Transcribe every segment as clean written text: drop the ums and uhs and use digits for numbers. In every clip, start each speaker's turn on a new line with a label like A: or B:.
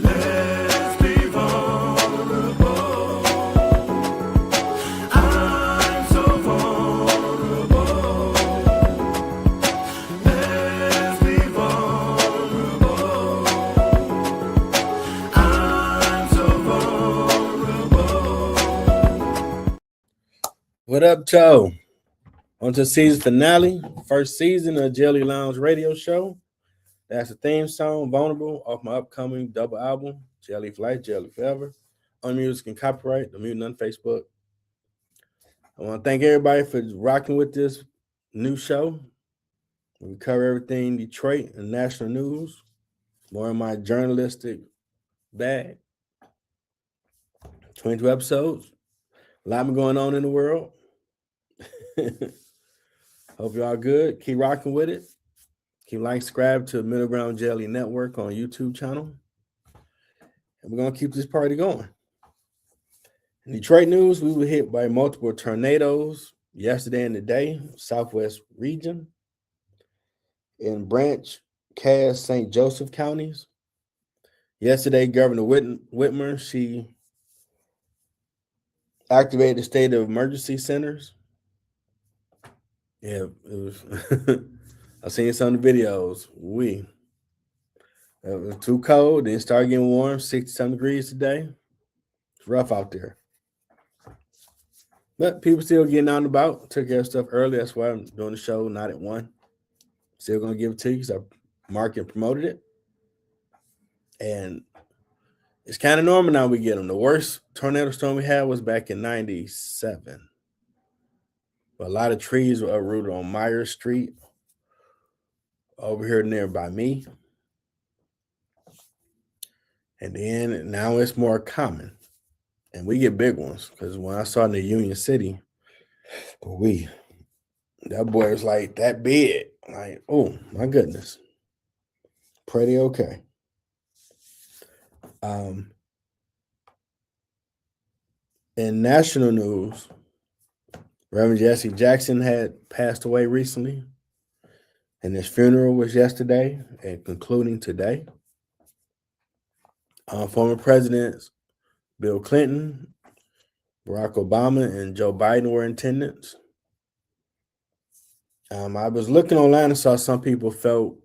A: Let's be vulnerable. I'm so vulnerable. Let's be vulnerable. I'm so vulnerable.
B: What up, Joe? On to the season finale, first season of Jelly Lounge Radio Show. That's the theme song, Vulnerable, off my upcoming double album, Jelly for Life, Jelly Forever, on music and copyright, the mutant on Facebook. I want to thank everybody for rocking with this new show. We cover everything Detroit and national news, more in my journalistic bag. 22 episodes, a lot been going on in the world. Hope y'all good. Keep rocking with it. Keep like, subscribe to Middle Ground Jelly Network on YouTube channel. And we're going to keep this party going. In Detroit news, we were hit by multiple tornadoes yesterday and today, Southwest region, in Branch, Cass, St. Joseph counties. Yesterday, Governor Whitmer, she activated the state of emergency centers. Yeah, it was. I've seen some of the videos. It was too cold. Then it started getting warm, 60-some degrees today. It's rough out there. But people still getting out and about. Took care of stuff early. That's why I'm doing the show not at 1. Still going to give it to you because I marketed and promoted it. And it's kind of normal now we get them. The worst tornado storm we had was back in 97. But a lot of trees were uprooted on Myers Street over here nearby me. And then now it's more common. And we get big ones. Because when I saw in the Union City, that boy was like that big. Like, oh my goodness. Pretty okay. In national news, Reverend Jesse Jackson had passed away recently. And his funeral was yesterday and concluding today. Former presidents Bill Clinton, Barack Obama, and Joe Biden were in attendance. I was looking online and saw some people felt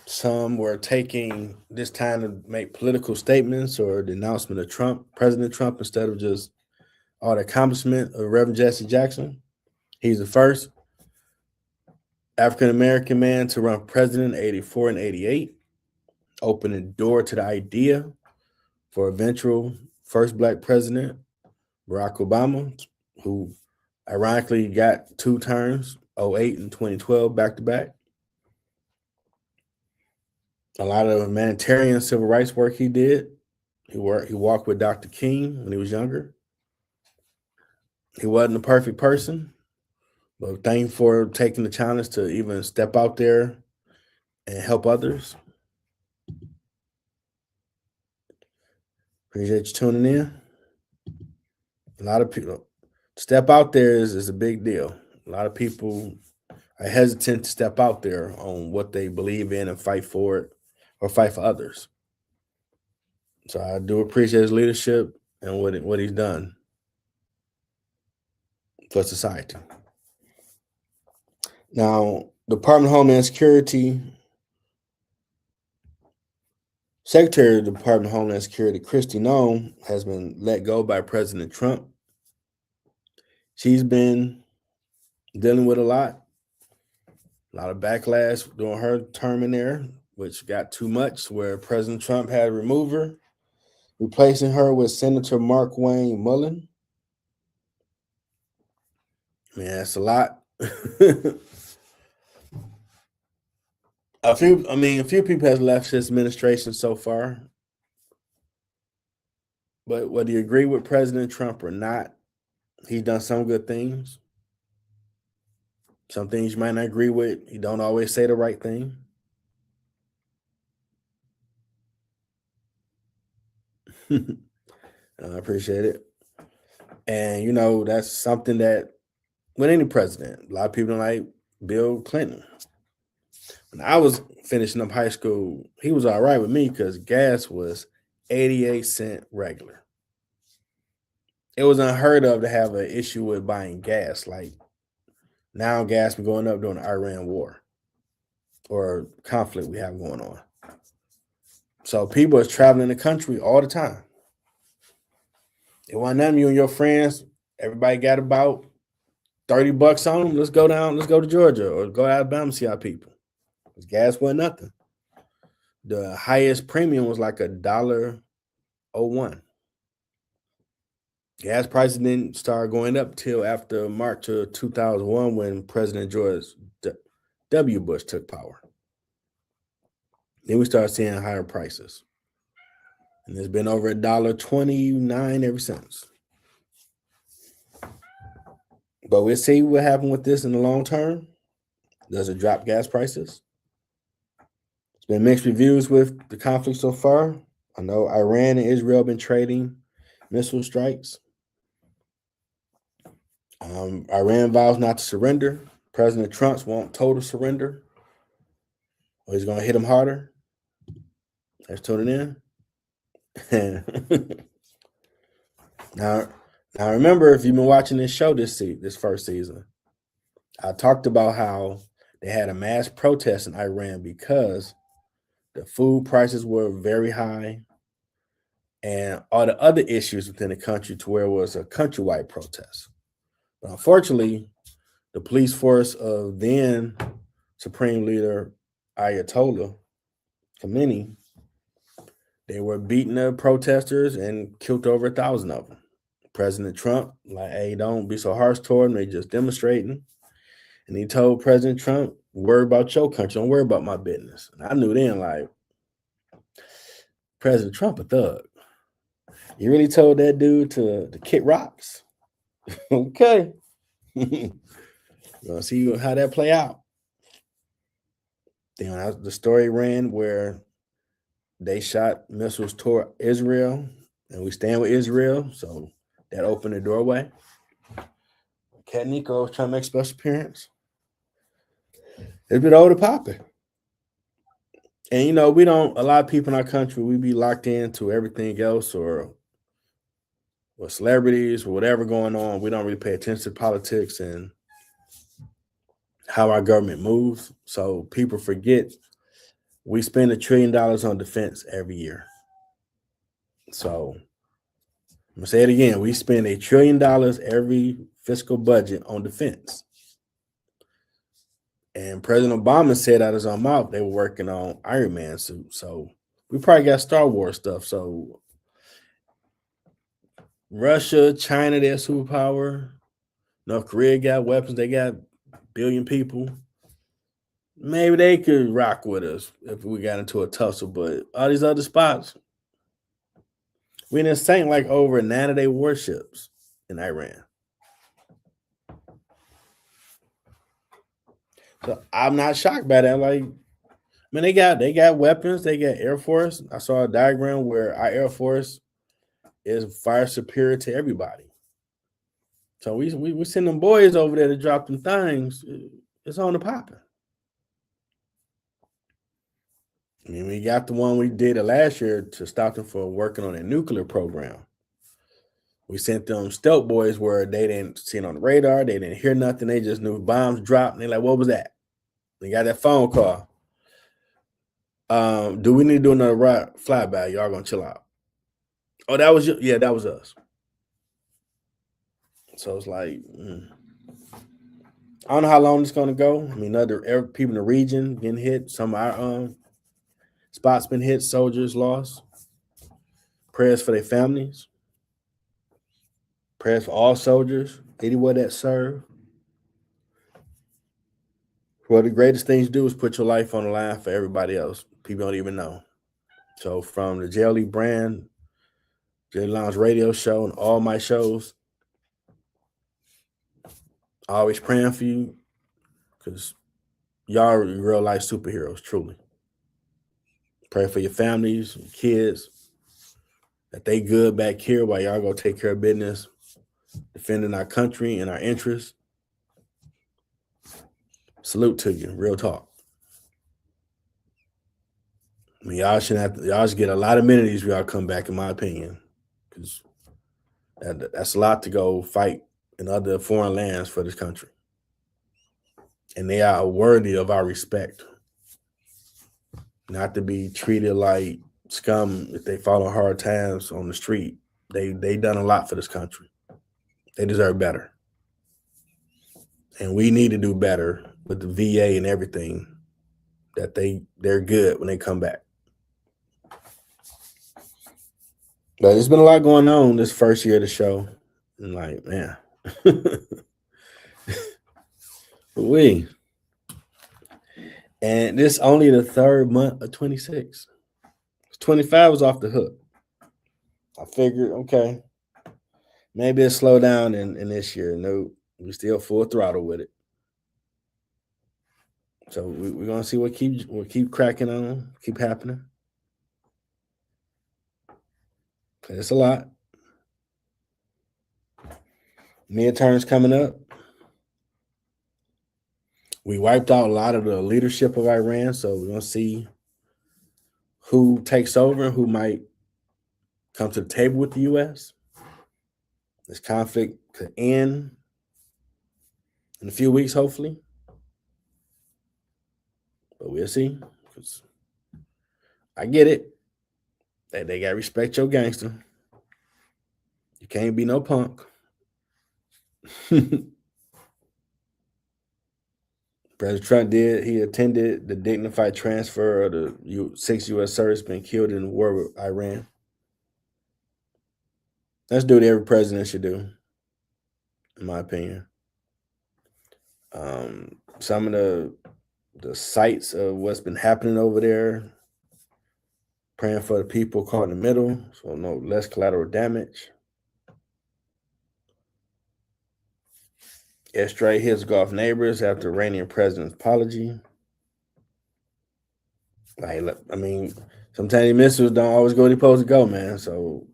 B: some were taking this time to make political statements or the announcement of President Trump, instead of just all the accomplishment of Reverend Jesse Jackson. He's the first African-American man to run president in 84 and 88, opening the door to the idea for eventual first black president, Barack Obama, who ironically got 2 terms, 2008 and 2012, back to back. A lot of humanitarian civil rights work he did. He walked with Dr. King when he was younger. He wasn't a perfect person, but thank you for taking the challenge to even step out there and help others. Appreciate you tuning in. A lot of people, step out there is a big deal. A lot of people are hesitant to step out there on what they believe in and fight for it or fight for others. So I do appreciate his leadership and what he's done for society. Now, Department of Homeland Security, Secretary of the Department of Homeland Security, Kristi Noem, has been let go by President Trump. She's been dealing with a lot of backlash during her term in there, which got too much, where President Trump had to remove her, replacing her with Senator Markwayne Mullin. Man, that's a lot. A few people have left his administration so far. But whether you agree with President Trump or not, he's done some good things. Some things you might not agree with. He don't always say the right thing. I appreciate it. And, that's something that with any president, a lot of people don't like Bill Clinton. When I was finishing up high school, he was all right with me because gas was 88 cents regular. It was unheard of to have an issue with buying gas. Like now, gas been going up during the Iran war or conflict we have going on. So people is traveling the country all the time. It wasn't nothing. You and your friends, everybody got about $30 on them. Let's go down. Let's go to Georgia or go to Alabama, see our people. Because gas wasn't nothing. The highest premium was like $1.01. Gas prices didn't start going up till after March of 2001 when President George W. Bush took power. Then we started seeing higher prices. And it's been over $1.29 ever since. But we'll see what happens with this in the long term. Does it drop gas prices? It's been mixed reviews with the conflict so far. I know Iran and Israel have been trading missile strikes. Iran vows not to surrender. President Trump wants total surrender. Or he's going to hit him harder. Let's tune it in. Now remember, if you've been watching this show this first season, I talked about how they had a mass protest in Iran because the food prices were very high and all the other issues within the country to where it was a countrywide protest. But unfortunately, the police force of then Supreme Leader Ayatollah Khomeini, they were beating the protesters and killed over 1,000 of them. President Trump, like, hey, don't be so harsh toward them. They just demonstrating. And he told President Trump, worry about your country. Don't worry about my business. And I knew then, like, President Trump a thug. You really told that dude to kick rocks? Okay. We'll see how that play out. Then the story ran where they shot missiles toward Israel, and we stand with Israel, so that opened the doorway. Cat Nico was trying to make a special appearance. It's been over to popping. And, a lot of people in our country, we be locked into everything else or celebrities or whatever going on. We don't really pay attention to politics and how our government moves. So people forget we spend $1 trillion on defense every year. So I'm going to say it again. We spend $1 trillion every fiscal budget on defense. And President Obama said out of his own mouth they were working on Iron Man suits. So we probably got Star Wars stuff. So Russia, China, their superpower. North Korea got weapons. They got 1 billion people. Maybe they could rock with us if we got into a tussle. But all these other spots, we done sank like over 9 of their warships in Iran. So I'm not shocked by that. Like, they got weapons, they got Air Force. I saw a diagram where our Air Force is far superior to everybody. So we send them boys over there to drop them things. It's on the popping. We got the one we did last year to stop them from working on a nuclear program. We sent them stealth boys where they didn't see it on the radar. They didn't hear nothing. They just knew bombs dropped. And they're like, what was that? They got that phone call. Do we need to do another flyby? Y'all gonna chill out. Oh, that was you? Yeah, that was us. So it's like, I don't know how long it's gonna go. Other people in the region getting hit. Some of our spots been hit. Soldiers lost. Prayers for their families. Prayers for all soldiers, anywhere that serve. Well, the greatest things to do is put your life on the line for everybody else. People don't even know. So from the Jelly brand, Jelly Lounge radio show, and all my shows, always praying for you because y'all are real life superheroes, truly. Pray for your families, your kids, that they good back here while y'all go take care of business, defending our country and our interests. Salute to you, real talk. I mean, y'all should get a lot of amenities when y'all come back, in my opinion, because that's a lot to go fight in other foreign lands for this country, and they are worthy of our respect, not to be treated like scum if they fall on hard times on the street. They done a lot for this country. They deserve better, and we need to do better with the VA and everything. That they're good when they come back. But there's been a lot going on this first year of the show, and like, man, we and this only the third month of 26. 25 was off the hook. I figured, okay, maybe it'll slow down in this year. No, we still full throttle with it. So we're gonna see what keep cracking on, keep happening. It's a lot. Midterms coming up. We wiped out a lot of the leadership of Iran, so we're gonna see who takes over and who might come to the table with the U.S. This conflict could end in a few weeks, hopefully. But we'll see. 'Cause I get it. They got to respect your gangster. You can't be no punk. President Trump he attended the dignified transfer of the 6 U.S. servicemen killed in the war with Iran. Let's do what every president should do, in my opinion. Some of the sights of what's been happening over there, praying for the people caught in the middle, so no less collateral damage. Airstrike hits Gulf neighbors after Iranian president's apology. Like, I mean, sometimes missiles don't always go where they're supposed to go, man. So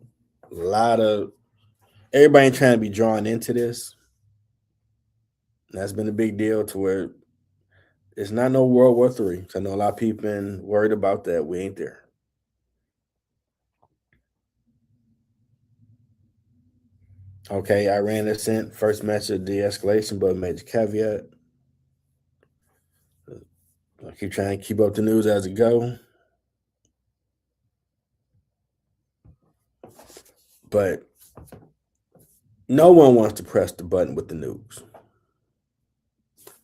B: a lot of everybody ain't trying to be drawn into this. And that's been a big deal to where it's not no World War III. So I know a lot of people been worried about that. We ain't there. Okay, Iran has sent first message of de-escalation, but major caveat. I keep trying to keep up the news as it go. But no one wants to press the button with the nukes.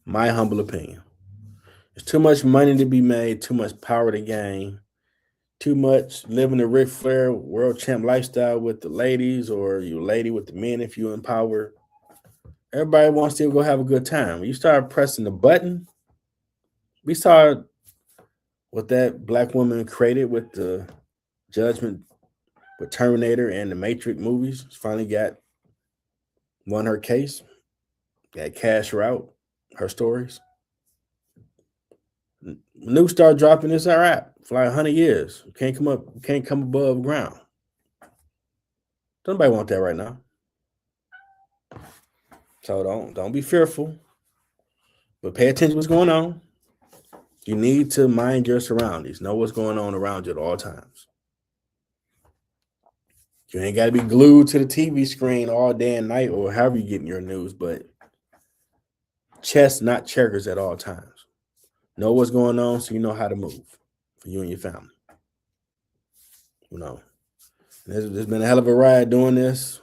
B: My humble opinion. There's too much money to be made, too much power to gain, too much living the Ric Flair world champ lifestyle with the ladies, or you lady with the men if you in power. Everybody wants to go have a good time. When you start pressing the button, we saw what that black woman created with the Judgment with Terminator and the Matrix movies. Finally won her case, got cash her out, her stories. Nukes start dropping, it's all right. For like 100 years. Can't come above ground. Nobody want that right now. So don't be fearful. But pay attention to what's going on. You need to mind your surroundings. Know what's going on around you at all times. You ain't got to be glued to the TV screen all day and night or however you getting your news, but chess, not checkers at all times. Know what's going on so you know how to move for you and your family. You know, there's been a hell of a ride doing this.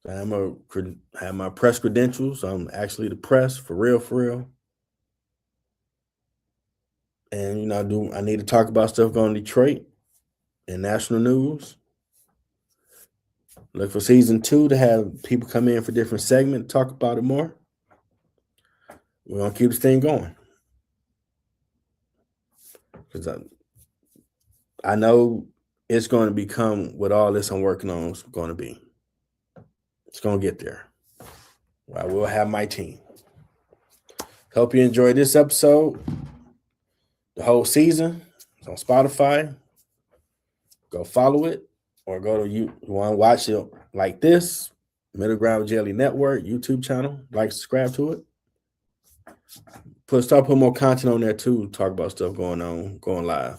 B: I have my press credentials. I'm actually the press for real. And, you know, I need to talk about stuff going to Detroit and national news. Look for season 2 to have people come in for different segments, talk about it more. We're going to keep this thing going. Because I know it's going to become what all this I'm working on is going to be. It's going to get there. I will have my team. Hope you enjoyed this episode. The whole season. It's on Spotify. Go follow it. Or go to you want to watch it like this. Middle Ground Jelly Network YouTube channel. Like, subscribe to it. start putting more content on there too. Talk about stuff going on, going live.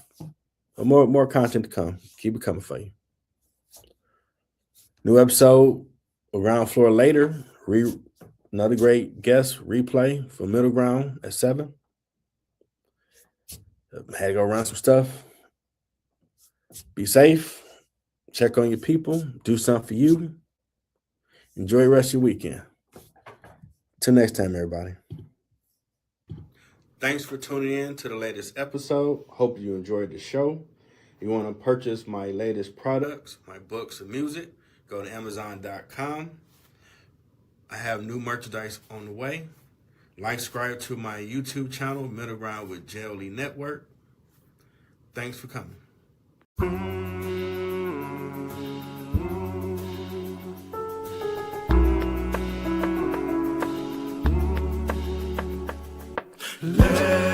B: More content to come. Keep it coming for you. New episode around floor later. Another great guest replay for Middle Ground at 7. Had to go run some stuff. Be safe. Check on your people. Do something for you. Enjoy the rest of your weekend. Till next time, everybody. Thanks for tuning in to the latest episode. Hope you enjoyed the show. If you want to purchase my latest products, my books and music, go to Amazon.com. I have new merchandise on the way. Subscribe to my YouTube channel, Middle Ground with Jelly Network. Thanks for coming.
A: Let